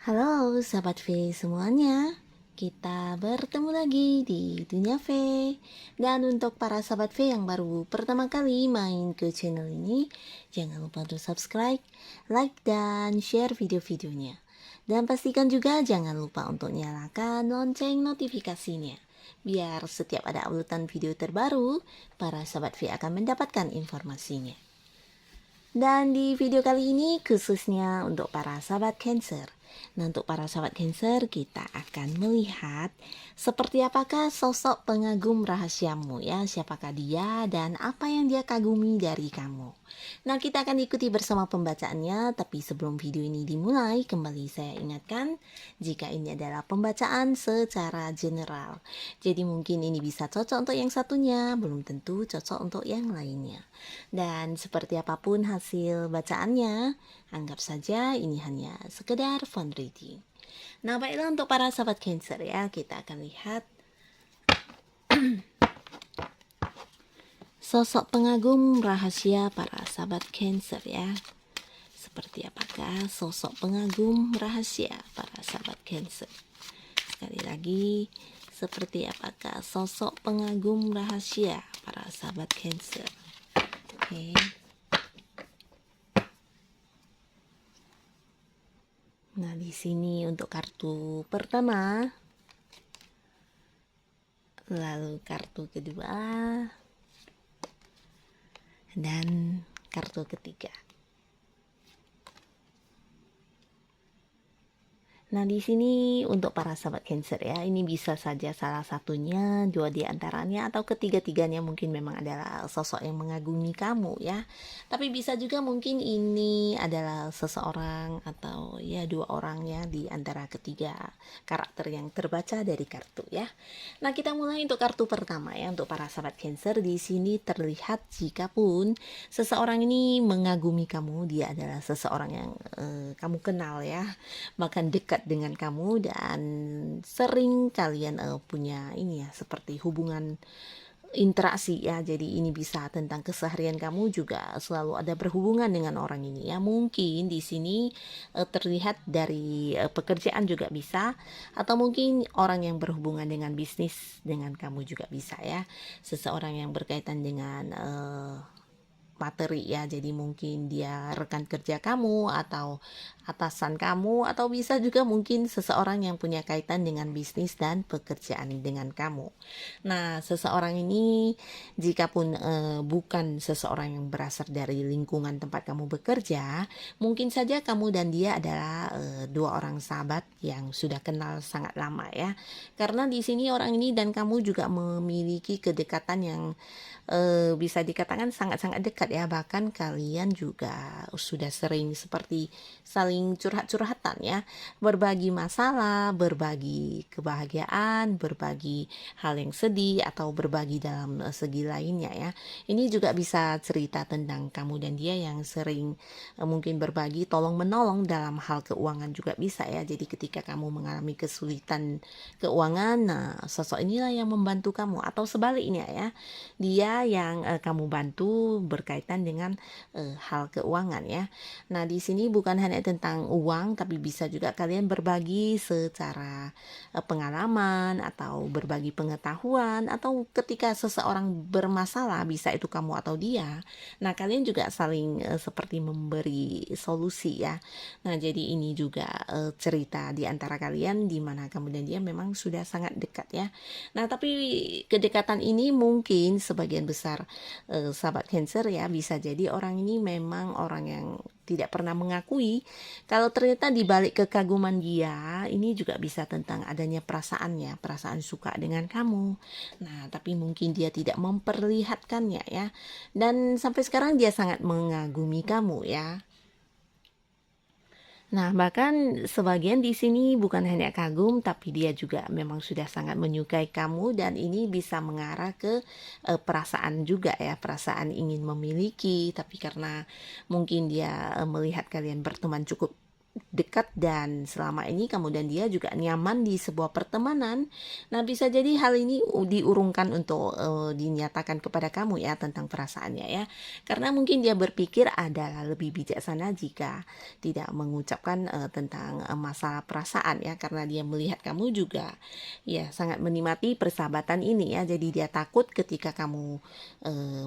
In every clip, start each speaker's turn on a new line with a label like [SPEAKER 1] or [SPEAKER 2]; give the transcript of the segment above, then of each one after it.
[SPEAKER 1] Halo sahabat V semuanya, kita bertemu lagi di Dunia V. Dan untuk para sahabat V yang baru pertama kali main ke channel ini, jangan lupa untuk subscribe, like, dan share video-videonya. Dan pastikan juga jangan lupa untuk nyalakan lonceng notifikasinya, biar setiap ada uploadan video terbaru, para sahabat V akan mendapatkan informasinya. Dan di video kali ini khususnya untuk para sahabat Cancer. Nah, untuk para sahabat Cancer, kita akan melihat seperti apakah sosok pengagum rahasiamu ya, siapakah dia dan apa yang dia kagumi dari kamu. Nah, kita akan ikuti bersama pembacaannya, tapi sebelum video ini dimulai, kembali saya ingatkan jika ini adalah pembacaan secara general. Jadi mungkin ini bisa cocok untuk yang satunya, belum tentu cocok untuk yang lainnya. Dan seperti apapun hasil bacaannya, anggap saja ini hanya sekedar fun reading. Nah, baiklah untuk para sahabat Cancer ya, kita akan lihat sosok pengagum rahasia para sahabat Cancer ya. Seperti apakah sosok pengagum rahasia para sahabat Cancer? Sekali lagi, seperti apakah sosok pengagum rahasia para sahabat Cancer? Oke. Nah, di sini untuk kartu pertama, lalu kartu kedua, dan kartu ketiga. Nah, di sini untuk para sahabat Cancer ya, ini bisa saja salah satunya, dua di antaranya, atau ketiga-tiganya mungkin memang adalah sosok yang mengagumi kamu ya. Tapi bisa juga mungkin ini adalah seseorang atau ya dua orang ya di antara ketiga karakter yang terbaca dari kartu ya. Nah, kita mulai untuk kartu pertama ya, untuk para sahabat Cancer. Di sini terlihat jikapun seseorang ini mengagumi kamu, dia adalah seseorang yang kamu kenal ya, bahkan dekat dengan kamu dan sering kalian punya ini ya, seperti hubungan interaksi ya. Jadi ini bisa tentang keseharian kamu juga selalu ada berhubungan dengan orang ini ya. Mungkin di sini terlihat dari pekerjaan juga bisa, atau mungkin orang yang berhubungan dengan bisnis dengan kamu juga bisa ya. Seseorang yang berkaitan dengan materi ya, jadi mungkin dia rekan kerja kamu atau atasan kamu, atau bisa juga mungkin seseorang yang punya kaitan dengan bisnis dan pekerjaan dengan kamu. Nah, seseorang ini jikapun bukan seseorang yang berasal dari lingkungan tempat kamu bekerja, mungkin saja kamu dan dia adalah dua orang sahabat yang sudah kenal sangat lama ya. Karena di sini orang ini dan kamu juga memiliki kedekatan yang bisa dikatakan sangat-sangat dekat ya. Bahkan kalian juga sudah sering seperti saling curhat-curhatan ya, berbagi masalah, berbagi kebahagiaan, berbagi hal yang sedih, atau berbagi dalam segi lainnya ya. Ini juga bisa cerita tentang kamu dan dia yang sering mungkin berbagi tolong menolong dalam hal keuangan juga bisa ya. Jadi ketika kamu mengalami kesulitan keuangan, nah sosok inilah yang membantu kamu, atau sebaliknya ya, dia yang kamu bantu berkaitan dengan hal keuangan ya. Nah, di sini bukan hanya tentang uang, tapi bisa juga kalian berbagi secara pengalaman atau berbagi pengetahuan, atau ketika seseorang bermasalah, bisa itu kamu atau dia. Nah, kalian juga saling seperti memberi solusi ya. Nah, jadi ini juga cerita di antara kalian di mana kamu dan dia memang sudah sangat dekat ya. Nah, tapi kedekatan ini mungkin sebagian besar sahabat Cancer ya, bisa jadi orang ini memang orang yang tidak pernah mengakui kalau ternyata di balik kekaguman dia ini juga bisa tentang adanya perasaannya, perasaan suka dengan kamu. Nah, tapi mungkin dia tidak memperlihatkannya ya. Dan sampai sekarang dia sangat mengagumi kamu ya. Nah, bahkan sebagian di sini bukan hanya kagum, tapi dia juga memang sudah sangat menyukai kamu, dan ini bisa mengarah ke perasaan juga ya, perasaan ingin memiliki, tapi karena mungkin dia melihat kalian berteman cukup dekat dan selama ini kamu dan dia juga nyaman di sebuah pertemanan. Nah, bisa jadi hal ini diurungkan untuk dinyatakan kepada kamu ya tentang perasaannya ya. Karena mungkin dia berpikir adalah lebih bijaksana jika tidak mengucapkan tentang masalah perasaan ya, karena dia melihat kamu juga ya sangat menikmati persahabatan ini ya. Jadi dia takut ketika kamu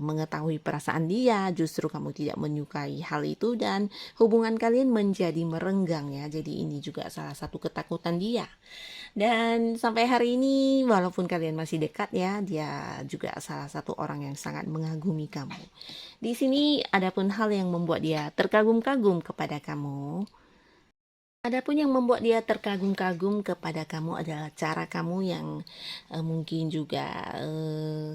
[SPEAKER 1] mengetahui perasaan dia, justru kamu tidak menyukai hal itu dan hubungan kalian menjadi merenggang ya. Jadi ini juga salah satu ketakutan dia. Dan sampai hari ini walaupun kalian masih dekat ya, dia juga salah satu orang yang sangat mengagumi kamu. Di sini adapun hal yang membuat dia terkagum-kagum kepada kamu. Adapun yang membuat dia terkagum-kagum kepada kamu adalah cara kamu yang mungkin juga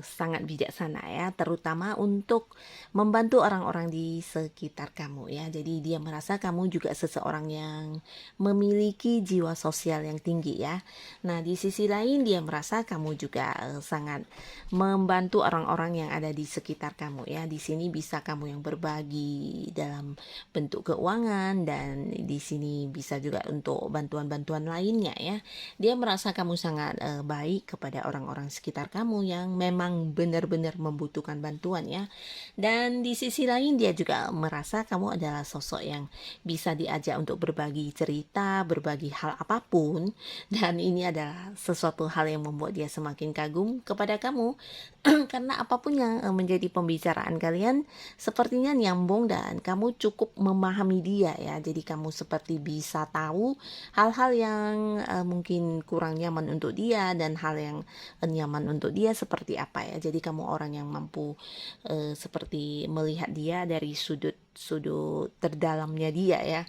[SPEAKER 1] sangat bijaksana ya, terutama untuk membantu orang-orang di sekitar kamu ya. Jadi dia merasa kamu juga seseorang yang memiliki jiwa sosial yang tinggi ya. Nah, di sisi lain dia merasa kamu juga sangat membantu orang-orang yang ada di sekitar kamu ya. Di sini bisa kamu yang berbagi dalam bentuk keuangan, dan di sini bisa juga untuk bantuan-bantuan lainnya ya. Dia merasa kamu sangat baik kepada orang-orang sekitar kamu yang memang benar-benar membutuhkan bantuan ya. Dan di sisi lain dia juga merasa kamu adalah sosok yang bisa diajak untuk berbagi cerita, berbagi hal apapun, dan ini adalah sesuatu hal yang membuat dia semakin kagum kepada kamu. Karena apapun yang menjadi pembicaraan kalian sepertinya nyambung dan kamu cukup memahami dia ya. Jadi kamu seperti bisa tahu hal-hal yang mungkin kurang nyaman untuk dia dan hal yang nyaman untuk dia seperti apa ya. Jadi kamu orang yang mampu seperti melihat dia dari sudut terdalamnya dia ya.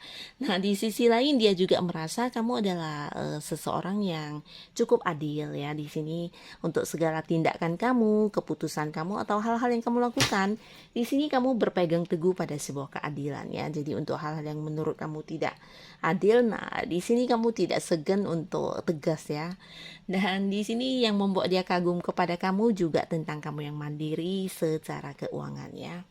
[SPEAKER 1] Nah, di sisi lain dia juga merasa kamu adalah seseorang yang cukup adil ya. Di sini untuk segala tindakan kamu, keputusan kamu atau hal-hal yang kamu lakukan, di sini kamu berpegang teguh pada sebuah keadilan ya. Jadi untuk hal-hal yang menurut kamu tidak adil, nah di sini kamu tidak segan untuk tegas ya. Dan di sini yang membuat dia kagum kepada kamu juga tentang kamu yang mandiri secara keuangan ya.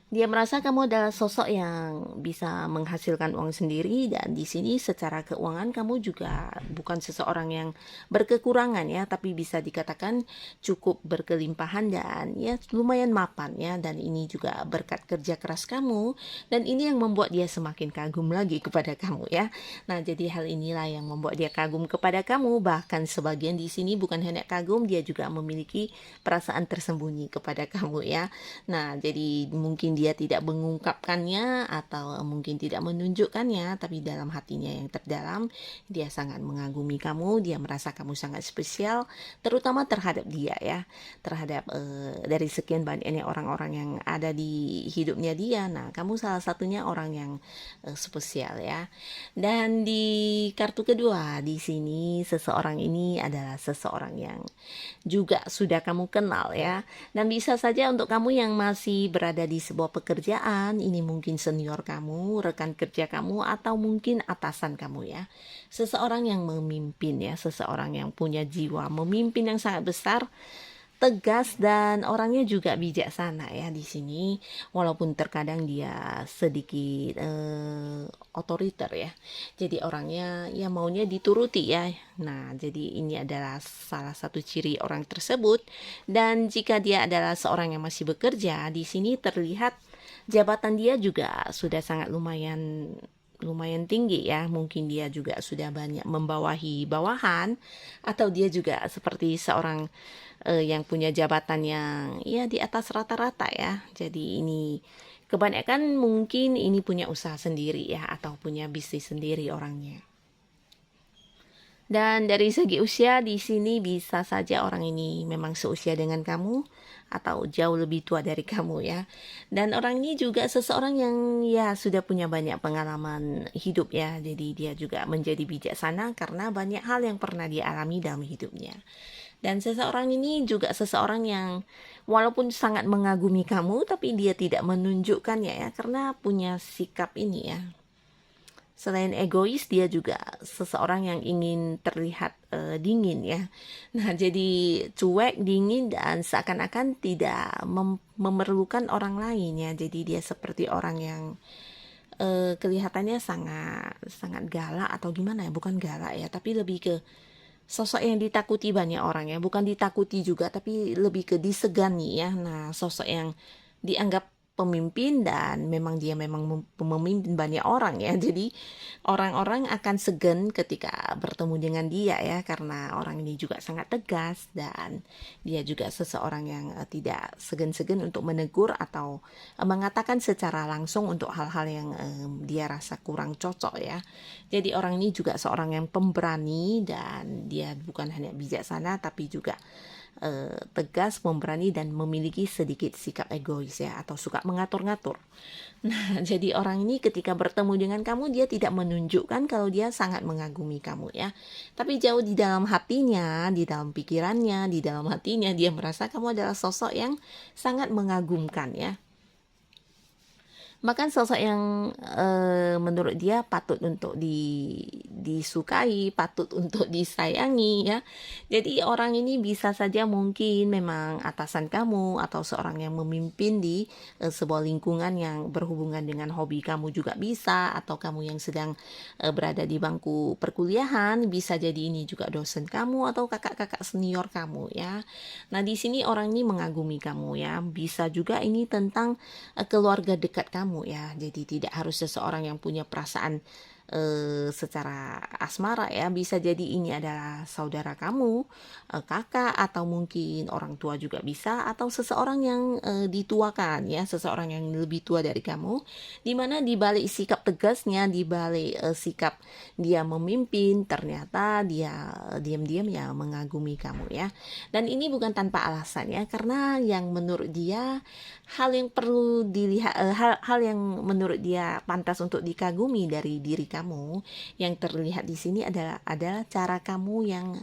[SPEAKER 1] Dia merasa kamu adalah sosok yang bisa menghasilkan uang sendiri, dan di sini secara keuangan kamu juga bukan seseorang yang berkekurangan ya, tapi bisa dikatakan cukup berkelimpahan dan ya lumayan mapan ya. Dan ini juga berkat kerja keras kamu, dan ini yang membuat dia semakin kagum lagi kepada kamu ya. Nah, jadi hal inilah yang membuat dia kagum kepada kamu. Bahkan sebagian di sini bukan hanya kagum, dia juga memiliki perasaan tersembunyi kepada kamu ya. Nah, jadi mungkin dia tidak mengungkapkannya atau mungkin tidak menunjukkannya, tapi dalam hatinya yang terdalam dia sangat mengagumi kamu. Dia merasa kamu sangat spesial, terutama terhadap dia ya, terhadap dari sekian banyaknya orang-orang yang ada di hidupnya dia. Nah, kamu salah satunya orang yang spesial ya. Dan di kartu kedua di sini seseorang ini adalah seseorang yang juga sudah kamu kenal ya. Dan bisa saja untuk kamu yang masih berada di sebuah pekerjaan, ini mungkin senior kamu, rekan kerja kamu, atau mungkin atasan kamu ya. Seseorang yang memimpin ya, seseorang yang punya jiwa memimpin yang sangat besar, tegas, dan orangnya juga bijaksana ya di sini. Walaupun terkadang dia sedikit otoriter ya. Jadi orangnya ya maunya dituruti ya. Nah, jadi ini adalah salah satu ciri orang tersebut. Dan jika dia adalah seorang yang masih bekerja, di sini terlihat jabatan dia juga sudah sangat lumayan tinggi ya. Mungkin dia juga sudah banyak membawahi bawahan, atau dia juga seperti seorang yang punya jabatan yang ya di atas rata-rata ya. Jadi ini kebanyakan mungkin ini punya usaha sendiri ya, atau punya bisnis sendiri orangnya. Dan dari segi usia di sini bisa saja orang ini memang seusia dengan kamu atau jauh lebih tua dari kamu ya. Dan orang ini juga seseorang yang ya sudah punya banyak pengalaman hidup ya. Jadi dia juga menjadi bijaksana karena banyak hal yang pernah dia alami dalam hidupnya. Dan seseorang ini juga seseorang yang walaupun sangat mengagumi kamu, tapi dia tidak menunjukkannya ya, karena punya sikap ini ya. Selain egois, dia juga seseorang yang ingin terlihat dingin ya. Nah, jadi cuek, dingin, dan seakan-akan tidak memerlukan orang lain ya. Jadi dia seperti orang yang kelihatannya sangat sangat galak atau gimana ya, bukan galak ya, tapi lebih ke sosok yang ditakuti banyak orang ya, bukan ditakuti juga tapi lebih ke disegani ya. Nah, sosok yang dianggap pemimpin dan memang dia memang memimpin banyak orang ya. Jadi orang-orang akan segan ketika bertemu dengan dia ya, karena orang ini juga sangat tegas dan dia juga seseorang yang tidak segan-segan untuk menegur atau mengatakan secara langsung untuk hal-hal yang dia rasa kurang cocok ya. Jadi orang ini juga seorang yang pemberani dan dia bukan hanya bijaksana tapi juga tegas, pemberani dan memiliki sedikit sikap egois ya, atau suka mengatur-ngatur. Nah, jadi orang ini ketika bertemu dengan kamu dia tidak menunjukkan kalau dia sangat mengagumi kamu ya. Tapi jauh di dalam hatinya, di dalam pikirannya, di dalam hatinya dia merasa kamu adalah sosok yang sangat mengagumkan ya. Bahkan sosok yang menurut dia patut untuk disukai, patut untuk disayangi ya. Jadi orang ini bisa saja mungkin memang atasan kamu atau seorang yang memimpin di sebuah lingkungan yang berhubungan dengan hobi kamu juga bisa, atau kamu yang sedang berada di bangku perkuliahan, bisa jadi ini juga dosen kamu atau kakak-kakak senior kamu ya. Nah, di sini orang ini mengagumi kamu ya. Bisa juga ini tentang keluarga dekat kamu ya. Jadi tidak harus seseorang yang punya perasaan secara asmara ya. Bisa jadi ini adalah saudara kamu, kakak, atau mungkin orang tua juga bisa, atau seseorang yang dituakan ya, seseorang yang lebih tua dari kamu, dimana dibalik sikap tegasnya, dibalik sikap dia memimpin, ternyata dia diam-diam ya mengagumi kamu ya. Dan ini bukan tanpa alasan ya, karena yang menurut dia hal yang perlu dilihat, hal yang menurut dia pantas untuk dikagumi dari diri kamu yang terlihat di sini adalah cara kamu yang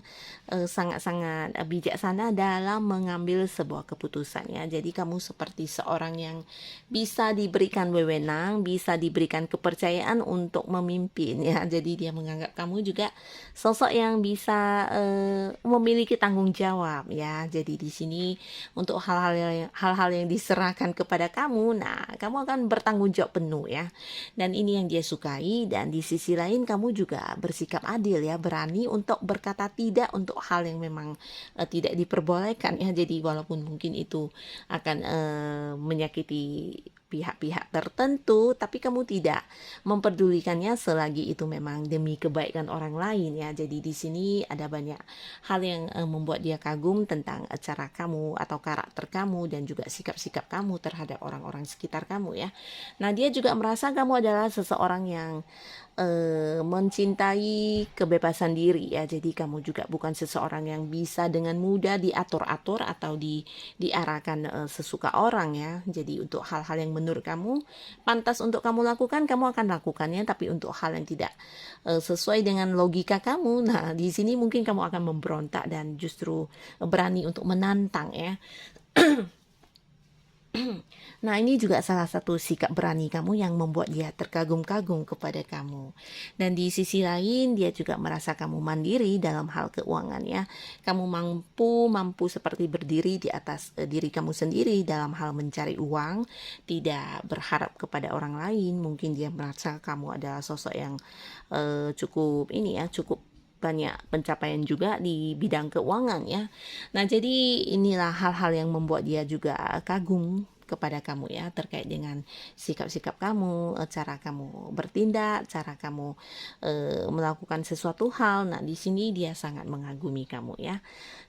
[SPEAKER 1] sangat-sangat bijaksana dalam mengambil sebuah keputusan ya. Jadi kamu seperti seorang yang bisa diberikan wewenang, bisa diberikan kepercayaan untuk memimpin ya. Jadi dia menganggap kamu juga sosok yang bisa memiliki tanggung jawab ya. Jadi di sini untuk hal-hal yang diserahkan kepada kamu, nah kamu akan bertanggung jawab penuh ya. Dan ini yang dia sukai. Dan di sisi lain kamu juga bersikap adil ya, berani untuk berkata tidak untuk hal yang memang tidak diperbolehkan ya. Jadi walaupun mungkin itu akan menyakiti pihak-pihak tertentu, tapi kamu tidak memperdulikannya selagi itu memang demi kebaikan orang lain ya. Jadi di sini ada banyak hal yang membuat dia kagum tentang cara kamu atau karakter kamu dan juga sikap-sikap kamu terhadap orang-orang sekitar kamu ya. Nah, dia juga merasa kamu adalah seseorang yang mencintai kebebasan diri ya. Jadi kamu juga bukan seseorang yang bisa dengan mudah diatur-atur atau diarahkan sesuka orang ya. Jadi untuk hal-hal yang menurut kamu pantas untuk kamu lakukan, kamu akan lakukannya. Tapi untuk hal yang tidak sesuai dengan logika kamu, nah di sini mungkin kamu akan memberontak dan justru berani untuk menantang ya. Nah, ini juga salah satu sikap berani kamu yang membuat dia terkagum-kagum kepada kamu. Dan di sisi lain, dia juga merasa kamu mandiri dalam hal keuangan ya. Kamu mampu seperti berdiri di atas diri kamu sendiri dalam hal mencari uang, tidak berharap kepada orang lain. Mungkin dia merasa kamu adalah sosok yang cukup banyak pencapaian juga di bidang keuangan ya. Nah, jadi inilah hal-hal yang membuat dia juga kagum kepada kamu ya, terkait dengan sikap-sikap kamu, cara kamu bertindak, cara kamu melakukan sesuatu hal. Nah, di sini dia sangat mengagumi kamu ya.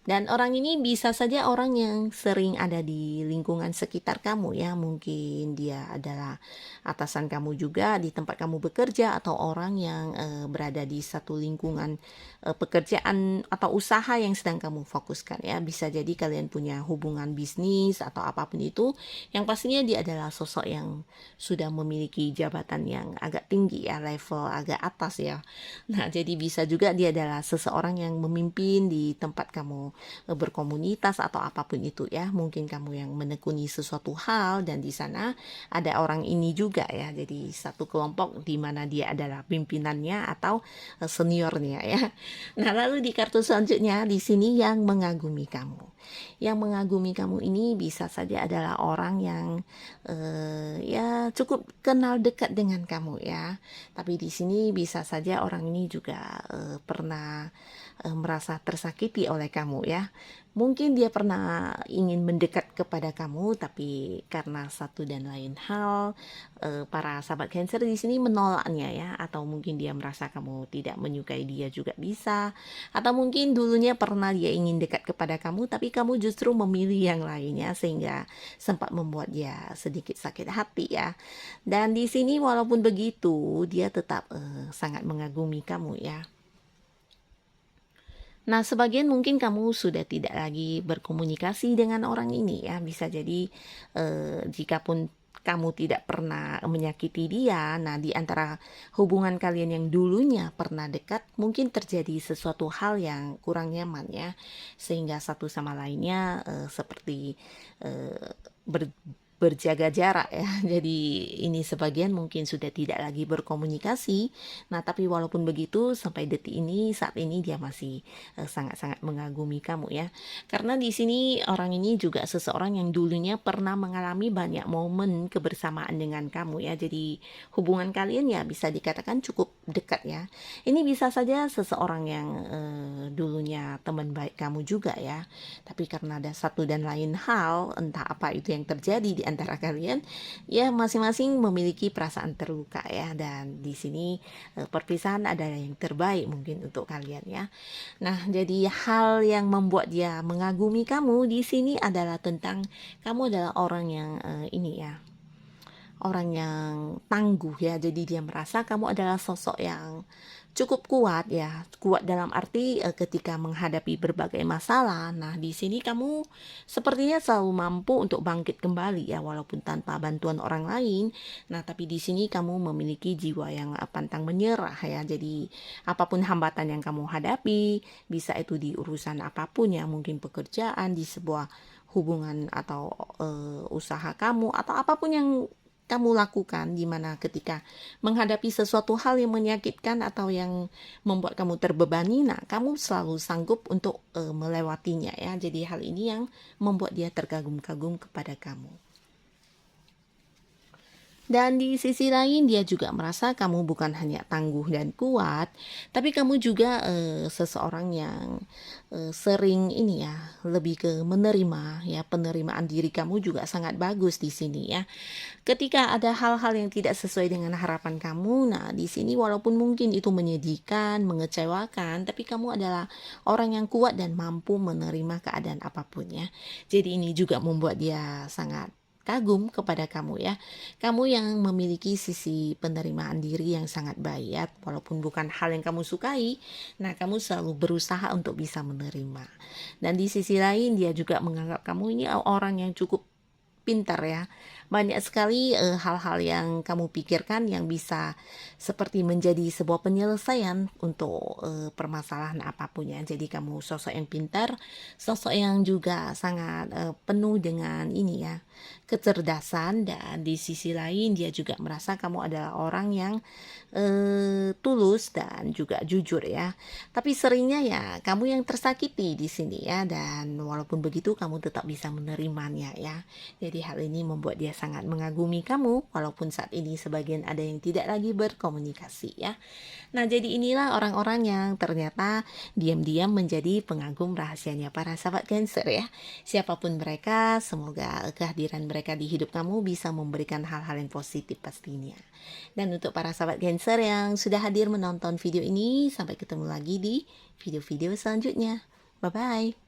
[SPEAKER 1] Dan orang ini bisa saja orang yang sering ada di lingkungan sekitar kamu ya. Mungkin dia adalah atasan kamu juga di tempat kamu bekerja, atau orang yang berada di satu lingkungan pekerjaan atau usaha yang sedang kamu fokuskan ya. Bisa jadi kalian punya hubungan bisnis atau apapun itu. Yang pastinya dia adalah sosok yang sudah memiliki jabatan yang agak tinggi ya, level agak atas ya. Nah, jadi bisa juga dia adalah seseorang yang memimpin di tempat kamu berkomunitas atau apapun itu ya. Mungkin kamu yang menekuni sesuatu hal dan di sana ada orang ini juga ya. Jadi satu kelompok di mana dia adalah pimpinannya atau seniornya ya. Nah, lalu di kartu selanjutnya di sini yang mengagumi kamu. Yang mengagumi kamu ini bisa saja adalah orang orang yang ya cukup kenal dekat dengan kamu ya. Tapi di sini bisa saja orang ini juga pernah merasa tersakiti oleh kamu ya. Mungkin dia pernah ingin mendekat kepada kamu, tapi karena satu dan lain hal, para sahabat Cancer di sini menolaknya ya, atau mungkin dia merasa kamu tidak menyukai dia juga bisa, atau mungkin dulunya pernah dia ingin dekat kepada kamu, tapi kamu justru memilih yang lainnya sehingga sempat membuat dia sedikit sakit hati ya. Dan di sini walaupun begitu, dia tetap sangat mengagumi kamu ya. Nah, sebagian mungkin kamu sudah tidak lagi berkomunikasi dengan orang ini ya. Bisa jadi jikapun kamu tidak pernah menyakiti dia, nah di antara hubungan kalian yang dulunya pernah dekat, mungkin terjadi sesuatu hal yang kurang nyaman ya, sehingga satu sama lainnya seperti eh, ber- berjaga jarak ya. Jadi ini sebagian mungkin sudah tidak lagi berkomunikasi. Nah, tapi walaupun begitu sampai detik ini, saat ini dia masih sangat-sangat mengagumi kamu ya. Karena di sini orang ini juga seseorang yang dulunya pernah mengalami banyak momen kebersamaan dengan kamu ya. Jadi hubungan kalian ya bisa dikatakan cukup dekat ya. Ini bisa saja seseorang yang dulunya teman baik kamu juga ya. Tapi karena ada satu dan lain hal, entah apa itu yang terjadi di antara kalian, ya masing-masing memiliki perasaan terluka ya. Dan di sini perpisahan adalah yang terbaik mungkin untuk kalian ya. Nah, jadi hal yang membuat dia mengagumi kamu di sini adalah tentang kamu adalah orang yang ini ya, orang yang tangguh ya. Jadi dia merasa kamu adalah sosok yang cukup kuat ya, kuat dalam arti ketika menghadapi berbagai masalah. Nah, di sini kamu sepertinya selalu mampu untuk bangkit kembali ya, walaupun tanpa bantuan orang lain. Nah, tapi di sini kamu memiliki jiwa yang pantang menyerah ya. Jadi apapun hambatan yang kamu hadapi, bisa itu di urusan apapun ya, mungkin pekerjaan, di sebuah hubungan atau usaha kamu, atau apapun yang kamu lakukan, di mana ketika menghadapi sesuatu hal yang menyakitkan atau yang membuat kamu terbebani, nah kamu selalu sanggup untuk melewatinya ya. Jadi hal ini yang membuat dia terkagum-kagum kepada kamu. Dan di sisi lain dia juga merasa kamu bukan hanya tangguh dan kuat, tapi kamu juga seseorang yang sering ini ya, lebih ke menerima ya. Penerimaan diri kamu juga sangat bagus di sini ya. Ketika ada hal-hal yang tidak sesuai dengan harapan kamu, nah di sini walaupun mungkin itu menyedihkan, mengecewakan, tapi kamu adalah orang yang kuat dan mampu menerima keadaan apapun ya. Jadi ini juga membuat dia sangat kagum kepada kamu ya. Kamu yang memiliki sisi penerimaan diri yang sangat baik ya, walaupun bukan hal yang kamu sukai, nah kamu selalu berusaha untuk bisa menerima. Dan di sisi lain dia juga menganggap kamu ini orang yang cukup pintar ya. Banyak sekali hal-hal yang kamu pikirkan yang bisa seperti menjadi sebuah penyelesaian untuk permasalahan apapun ya. Jadi kamu sosok yang pintar, sosok yang juga sangat penuh dengan ini ya, kecerdasan. Dan di sisi lain dia juga merasa kamu adalah orang yang tulus dan juga jujur ya. Tapi seringnya ya kamu yang tersakiti di sini ya, dan walaupun begitu kamu tetap bisa menerimanya ya. Jadi hal ini membuat dia sangat mengagumi kamu, walaupun saat ini sebagian ada yang tidak lagi berkomunikasi ya. Nah, jadi inilah orang-orang yang ternyata diam-diam menjadi pengagum rahasianya para sahabat Cancer ya. Siapapun mereka, semoga kehadiran mereka di hidup kamu bisa memberikan hal-hal yang positif pastinya. Dan untuk para sahabat Cancer yang sudah hadir menonton video ini, sampai ketemu lagi di video-video selanjutnya. Bye-bye.